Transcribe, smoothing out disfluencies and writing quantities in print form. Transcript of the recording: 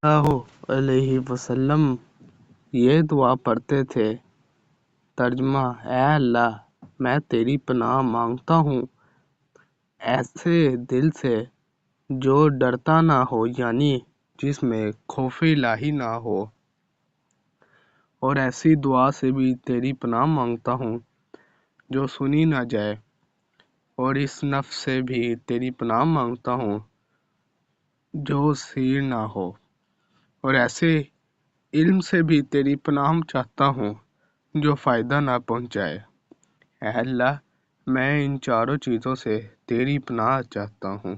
اللہ علیہ وسلم یہ دعا پڑھتے تھے۔ ترجمہ: اے اللہ، میں تیری پناہ مانگتا ہوں ایسے دل سے جو ڈرتا نہ ہو، یعنی جس میں خوف الہی نہ ہو، اور ایسی دعا سے بھی تیری پناہ مانگتا ہوں جو سنی نہ جائے، اور اس نفس سے بھی تیری پناہ مانگتا ہوں جو سیر نہ ہو، اور ایسے علم سے بھی تیری پناہ چاہتا ہوں جو فائدہ نہ پہنچائے۔ اے اللہ، میں ان چاروں چیزوں سے تیری پناہ چاہتا ہوں۔